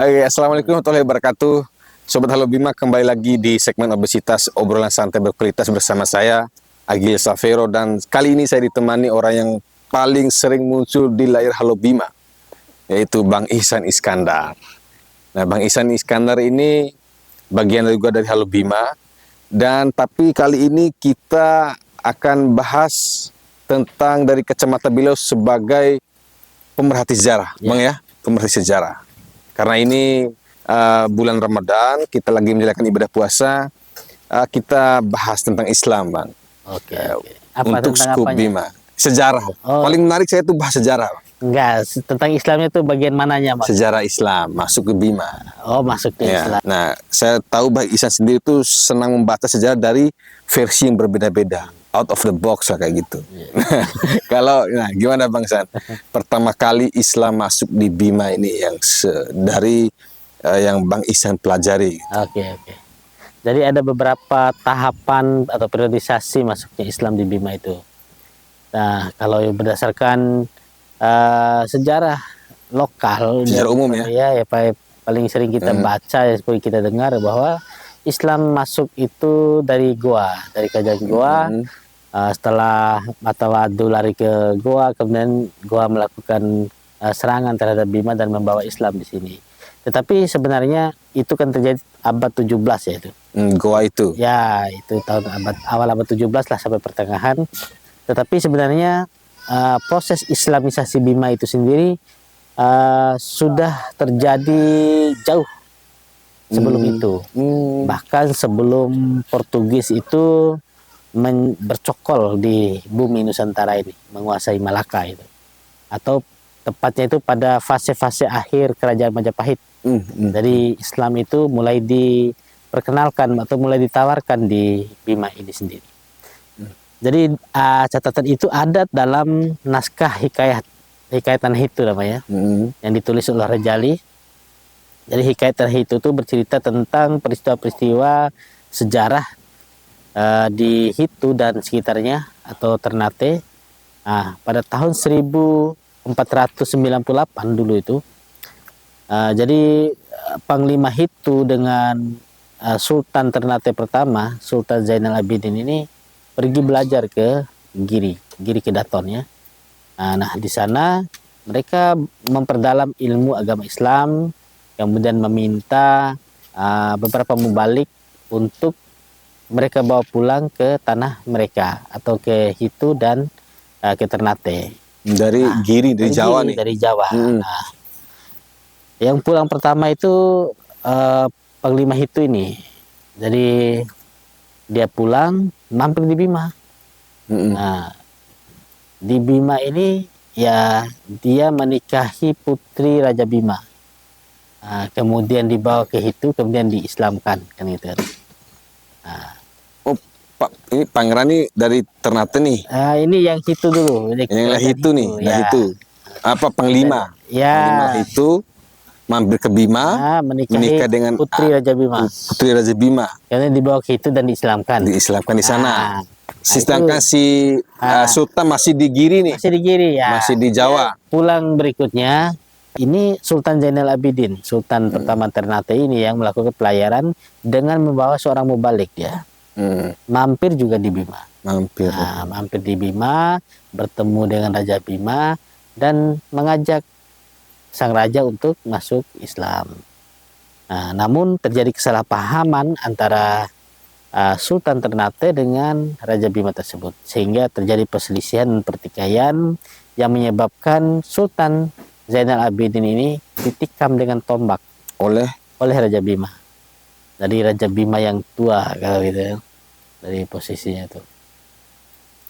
Oke, assalamualaikum warahmatullahi wabarakatuh. Sobat Halo Bima, kembali lagi di segmen obesitas, obrolan santai berkualitas bersama saya Agil Savero, dan kali ini saya ditemani orang yang paling sering muncul di layar Halo Bima, yaitu Bang Ihsan Iskandar. Nah, Bang Ihsan Iskandar ini bagian juga dari Halo Bima, dan tapi kali ini kita akan bahas tentang dari kacamata beliau sebagai pemerhati sejarah, Bang ya, pemerhati sejarah. Karena ini bulan Ramadan, kita lagi menjalankan ibadah puasa, kita bahas tentang Islam, Bang. Oke. Untuk Skup Bima. Sejarah. Paling menarik saya itu bahas sejarah. Enggak, tentang Islamnya itu bagian mananya, Mas? Sejarah Islam, masuk ke Bima. Oh, masuk ke Islam. Nah, saya tahu Bang Ihsan sendiri itu senang membaca sejarah dari versi yang berbeda-beda. Out of the box lah kayak gitu. Kalau, nah gimana Bang Ihsan? Pertama kali Islam masuk di Bima ini yang dari yang Bang Ihsan pelajari. Oke. Jadi ada beberapa tahapan atau periodisasi masuknya Islam di Bima itu. Nah, kalau berdasarkan sejarah lokal, sejarah umum ya paling sering kita baca, ya seperti kita dengar bahwa Islam masuk itu dari Goa, dari kerajaan Goa. Setelah Matawadu lari ke Goa, kemudian Goa melakukan serangan terhadap Bima dan membawa Islam di sini. Tetapi sebenarnya itu kan terjadi abad 17 ya itu. Goa itu? Ya, itu awal abad 17 lah sampai pertengahan. Tetapi sebenarnya proses Islamisasi Bima itu sendiri sudah terjadi jauh sebelum itu. Bahkan sebelum Portugis itu bercokol di bumi Nusantara ini, menguasai Malaka itu, atau tepatnya itu pada fase-fase akhir kerajaan Majapahit. Jadi Islam itu mulai diperkenalkan atau mulai ditawarkan di Bima ini sendiri. Jadi catatan itu ada dalam naskah Hikayat Tanah Hitu namanya, yang ditulis oleh Rejali. Jadi Hikayat Tanah Hitu itu bercerita tentang peristiwa-peristiwa sejarah di Hitu dan sekitarnya atau Ternate pada tahun 1498 dulu itu. Jadi Panglima Hitu dengan Sultan Ternate pertama, Sultan Zainal Abidin ini pergi belajar ke Giri Kedaton ya. Nah, di sana mereka memperdalam ilmu agama Islam, kemudian meminta beberapa mubalik untuk mereka bawa pulang ke tanah mereka atau ke Hitu dan ke Ternate. Dari Giri, dari Jawa nih. Dari Jawa. Nah, yang pulang pertama itu Panglima Hitu ini. Jadi dia pulang mampir di Bima. Nah, di Bima ini ya dia menikahi putri Raja Bima. Kemudian dibawa ke Hitu, kemudian diislamkan kan gitu. Pak, ini pangeran nih dari Ternate nih. Ini yang Hitu dulu. Yang Hitu nih, ya. Hitu. Apa Panglima? Ya. Panglima Hitu mampir ke Bima, menikah dengan putri Raja Bima. Putri Raja Bima. Karena dibawa ke Hitu dan diislamkan. Diislamkan di sana. Sedangkan si Sultan masih di Giri nih. Masih di Giri ya. Masih di Jawa. Pulang berikutnya, ini Sultan Zainal Abidin, Sultan pertama Ternate ini yang melakukan pelayaran dengan membawa seorang mubalik ya. Mampir juga di Bima. Mampir di Bima, bertemu dengan Raja Bima dan mengajak sang raja untuk masuk Islam. Namun terjadi kesalahpahaman antara Sultan Ternate dengan Raja Bima tersebut, sehingga terjadi perselisihan dan pertikaian yang menyebabkan Sultan Zainal Abidin ini ditikam dengan tombak oleh Raja Bima. Dari Raja Bima yang tua kalau gitu ya. Dari posisinya itu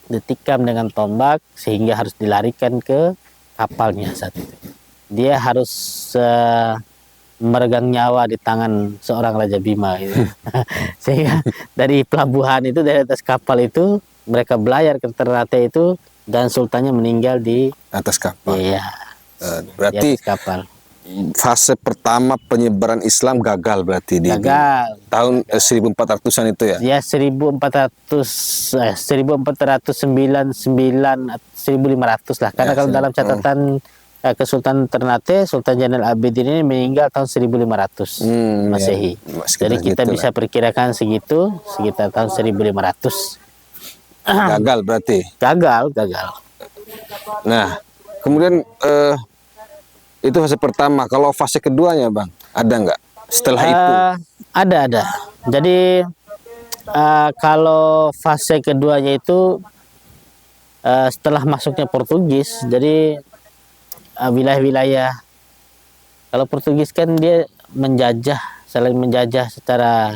ditikam dengan tombak sehingga harus dilarikan ke kapalnya saat itu. Dia harus meregang nyawa di tangan seorang Raja Bima gitu. Sehingga dari pelabuhan itu, dari atas kapal itu mereka belayar ke Ternate itu, dan sultannya meninggal di atas kapal. Iya. Berarti di atas kapal. Fase pertama penyebaran Islam gagal berarti di tahun 1400-an itu ya? Ya 1499 1500 lah. Karena kalau dalam catatan Kesultanan Ternate, Sultan Zainal Abidin ini meninggal tahun 1500 Masehi. Ya, Jadi kita segitu bisa perkirakan segitu, sekitar tahun 1500. lah. Gagal berarti. Gagal. Nah, kemudian itu fase pertama. Kalau fase keduanya, Bang, ada nggak setelah itu? Ada. Jadi kalau fase keduanya itu setelah masuknya Portugis, jadi wilayah-wilayah, kalau Portugis kan dia menjajah, selain menjajah secara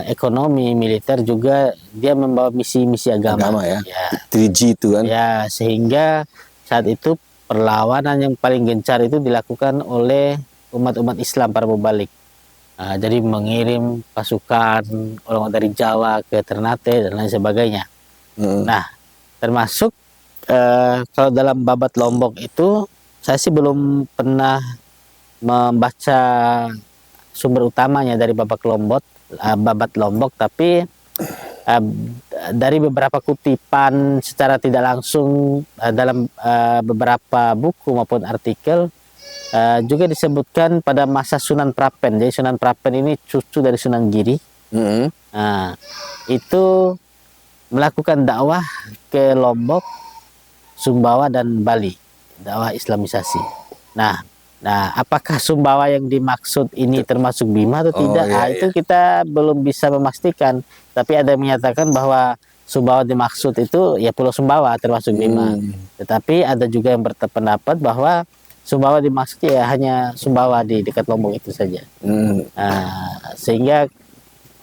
ekonomi, militer, juga dia membawa misi-misi agama. Agama ya. 3G itu kan. Ya, sehingga saat itu perlawanan yang paling gencar itu dilakukan oleh umat-umat Islam para pembalik. Jadi mengirim pasukan orang dari Jawa ke Ternate dan lain sebagainya. Nah, termasuk kalau dalam Babat Lombok itu saya sih belum pernah membaca sumber utamanya dari Babat Lombok, tapi dari beberapa kutipan secara tidak langsung dalam beberapa buku maupun artikel juga disebutkan pada masa Sunan Prapen. Jadi Sunan Prapen ini cucu dari Sunan Giri. Itu melakukan dakwah ke Lombok, Sumbawa dan Bali, dakwah Islamisasi. Nah, apakah Sumbawa yang dimaksud ini termasuk Bima atau tidak? Itu kita belum bisa memastikan. Tapi ada yang menyatakan bahwa Sumbawa dimaksud itu ya Pulau Sumbawa termasuk Bima. Tetapi ada juga yang berpendapat bahwa Sumbawa dimaksud ya hanya Sumbawa di dekat Lombok itu saja. Sehingga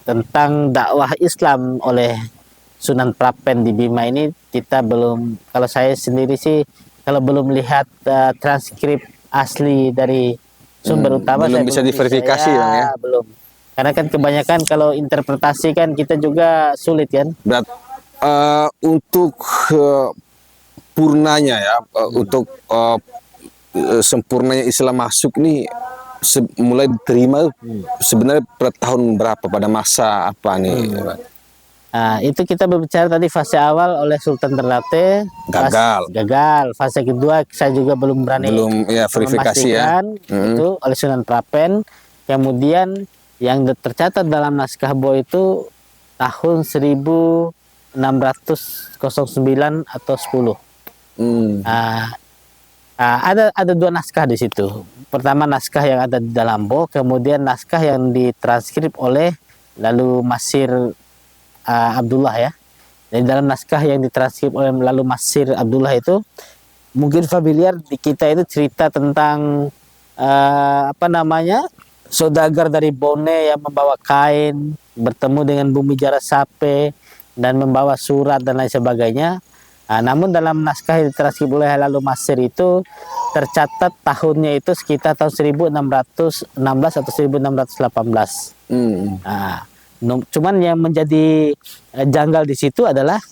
tentang dakwah Islam oleh Sunan Prapen di Bima ini kita belum, kalau saya sendiri sih kalau belum lihat transkrip asli dari sumber utama belum saya bisa diverifikasi ya. Belum. Karena kan kebanyakan kalau interpretasi kan kita juga sulit kan. Untuk purnanya ya, untuk sempurnanya Islam masuk nih mulai diterima sebenarnya pada tahun berapa, pada masa apa nih? Itu kita berbicara tadi fase awal oleh Sultan Ternate gagal. Fase kedua saya juga belum berani verifikasi ya. Itu oleh Sunan Prapen. Kemudian yang tercatat dalam naskah Bo itu tahun 1609 atau 10. Ada dua naskah di situ. Pertama naskah yang ada di dalam Bo, kemudian naskah yang ditranskrip oleh lalu Masir Abdullah ya. Jadi dalam naskah yang ditranskrip oleh lalu Masir Abdullah itu mungkin familiar di kita, itu cerita tentang saudagar dari Bone yang membawa kain bertemu dengan Bumi Jarasape dan membawa surat dan lain sebagainya. Namun dalam naskah yang ditranskrip oleh lalu Masir itu tercatat tahunnya itu sekitar tahun 1616 atau 1618. Cuman yang menjadi janggal di situ adalah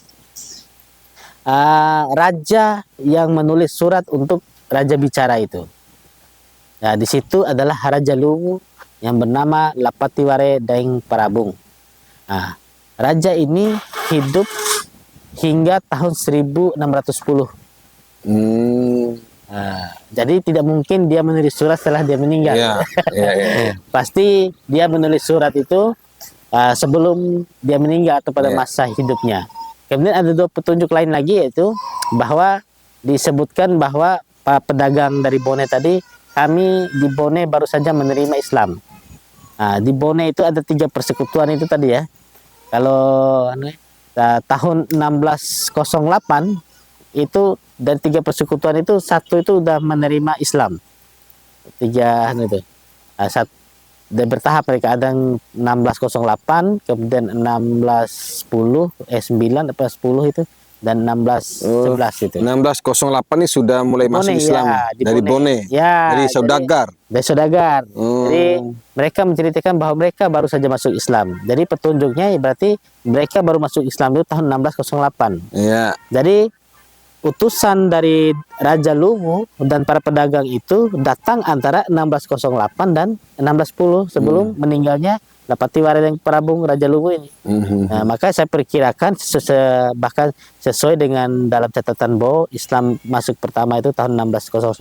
raja yang menulis surat untuk Raja Bicara itu. Nah, di situ adalah Raja Lungu yang bernama Lapatiware Daeng Parabung. Raja ini hidup hingga tahun 1610. Jadi tidak mungkin dia menulis surat setelah dia meninggal. Pasti dia menulis surat itu sebelum dia meninggal atau pada masa hidupnya. Kemudian ada dua petunjuk lain lagi, yaitu bahwa disebutkan bahwa pedagang dari Bone tadi, kami di Bone baru saja menerima Islam. Di Bone itu ada 3 persekutuan itu tadi ya. Kalau tahun 1608 itu dari 3 persekutuan itu 1 itu sudah menerima Islam. 3 itu. Dan bertahap mereka, ada 1608, kemudian 1610, 9 apa 10 itu, dan 1611 itu. 1608 ini sudah mulai masuk Islam dari Bone. Dari saudagar. Dari saudagar. Jadi mereka menceritakan bahwa mereka baru saja masuk Islam. Jadi petunjuknya berarti mereka baru masuk Islam itu tahun 1608. Jadi utusan dari Raja Luwu dan para pedagang itu datang antara 1608 dan 1610 sebelum meninggalnya Lapatiwari Prabung Raja Luwu ini. Nah, maka saya perkirakan bahkan sesuai dengan dalam catatan Bo, Islam masuk pertama itu tahun 1609,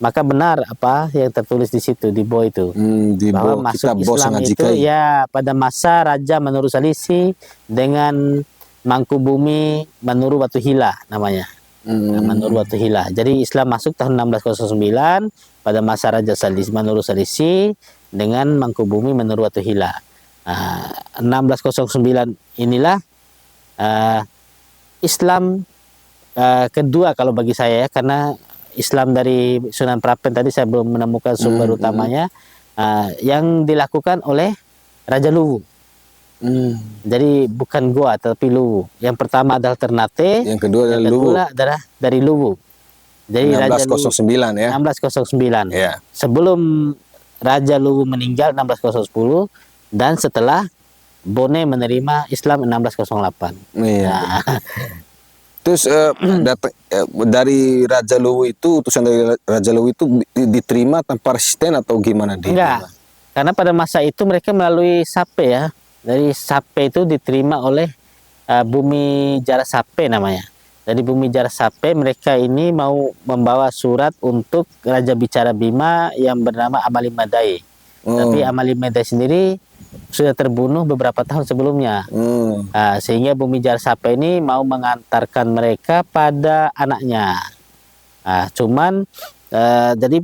maka benar apa yang tertulis di situ di Bo itu. Di Bahwa Bo, masuk kitab Bo Islam itu Sangajikai. ya pada masa Raja Manuru Salisi dengan Mangkubumi Manuru Watuhila namanya. Nah, Manuru Watuhila. Jadi Islam masuk tahun 1609 pada masa Raja Manuru Salisi dengan Mangkubumi Manuru Watuhila. 1609 inilah Islam kedua kalau bagi saya ya, karena Islam dari Sunan Prapen tadi saya belum menemukan sumber utamanya yang dilakukan oleh Raja Luwu. Jadi bukan Goa tapi Luwu. Yang pertama adalah Ternate, Yang kedua adalah yang Luwu. kedua adalah dari Luwu. Jadi Raja Luwu 1609 ya. 1609. Ya. Sebelum Raja Luwu meninggal 1610 dan setelah Bone menerima Islam 1608. Iya. Nah, Terus dari Raja Luwu itu, utusan dari Raja Luwu itu diterima tanpa resisten atau gimana? enggak. Karena pada masa itu mereka melalui Sape ya. Dari Sape itu diterima oleh Bumi Jara Sape namanya. Dari Bumi Jara Sape mereka ini mau membawa surat untuk Raja Bicara Bima yang bernama Amalimadai. Tapi Amalimadai sendiri sudah terbunuh beberapa tahun sebelumnya. Sehingga Bumi Jara Sape ini mau mengantarkan mereka pada anaknya. Cuman jadi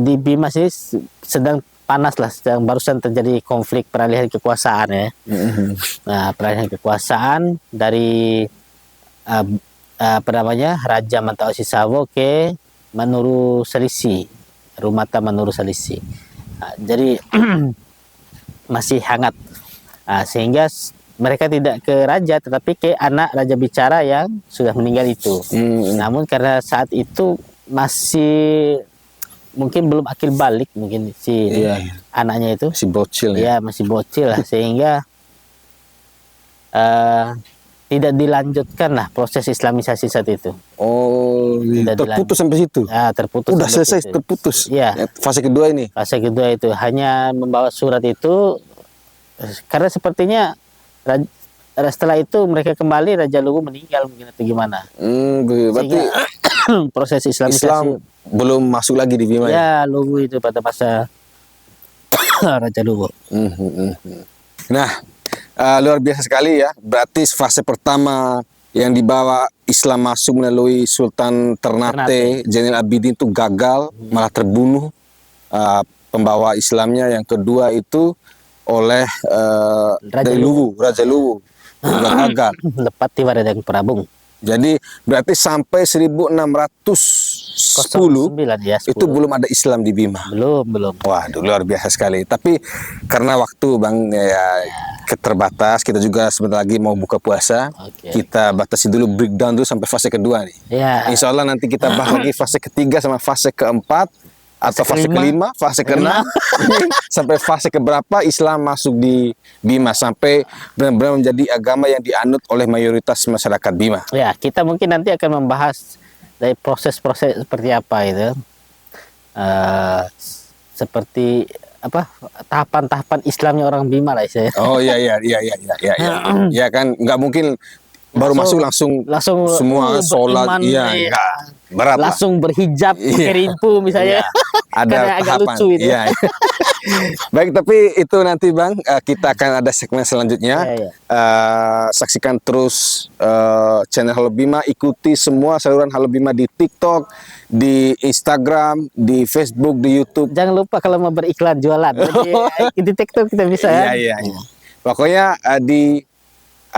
di Bima sini sedang panas lah, sedang barusan terjadi konflik peralihan kekuasaan ya. Nah, peralihan kekuasaan dari apa namanya Raja Mantau Sisawo ke Manuru Salisi, Rumata Manuru Salisi. Jadi masih hangat, sehingga mereka tidak ke raja tetapi ke anak Raja Bicara yang sudah meninggal itu. Namun karena saat itu masih mungkin belum akil balik mungkin si anaknya itu Si bocil ya. ya masih bocil lah, sehingga tidak dilanjutkan lah proses Islamisasi saat itu. Oh, Tidak terputus sampai situ. Terputus. Udah sampai selesai, situ. terputus. Ya. Fase kedua ini. Fase kedua itu hanya membawa surat itu, karena sepertinya setelah itu mereka kembali Raja Luwu meninggal mungkin atau gimana. Berarti Sehingga proses Islamisasi Islam belum masuk lagi di Bima ya. ya Luwu itu pada masa Raja Luwu. Nah, luar biasa sekali ya. Berarti fase pertama yang dibawa Islam masuk melalui Sultan Ternate, Zainal Abidin itu gagal, malah terbunuh pembawa Islamnya. Yang kedua itu oleh Raja Raja Luwu, juga gagal. Lapatiwari Prabung. Jadi berarti sampai 1610 09 ya, 10. itu belum ada Islam di Bima. Belum. Waduh, luar biasa sekali. Tapi karena waktu Bang ya terbatas, kita juga sebentar lagi mau buka puasa. Kita batasi dulu, breakdown dulu sampai fase kedua nih. Ya. Insya Allah nanti kita bahas lagi fase ketiga sama fase keempat, atau fase kelima, fase keenam, sampai fase keberapa Islam masuk di Bima, sampai benar-benar menjadi agama yang dianut oleh mayoritas masyarakat Bima. Ya, kita mungkin nanti akan membahas dari proses-proses seperti apa itu, seperti apa tahapan-tahapan Islamnya orang Bima lah saya. Oh iya, ya kan nggak mungkin baru masuk langsung semua sholat, beriman, berat lah. langsung berhijab, pakai rimpu misalnya. Ada Karena agak tahapan. lucu itu. Iya. Baik, tapi itu nanti Bang, kita akan ada segmen selanjutnya. Saksikan terus channel Halo Bima, ikuti semua saluran Halo Bima di TikTok, di Instagram, di Facebook, di YouTube. Jangan lupa kalau mau beriklan jualan. Jadi, di TikTok kita bisa ya. Iya. Pokoknya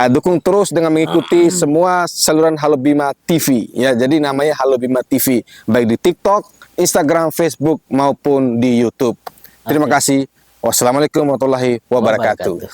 dukung terus dengan mengikuti semua saluran Halo Bima TV ya. Jadi namanya Halo Bima TV, baik di TikTok, Instagram, Facebook maupun di YouTube. Terima kasih. Wassalamualaikum warahmatullahi wabarakatuh.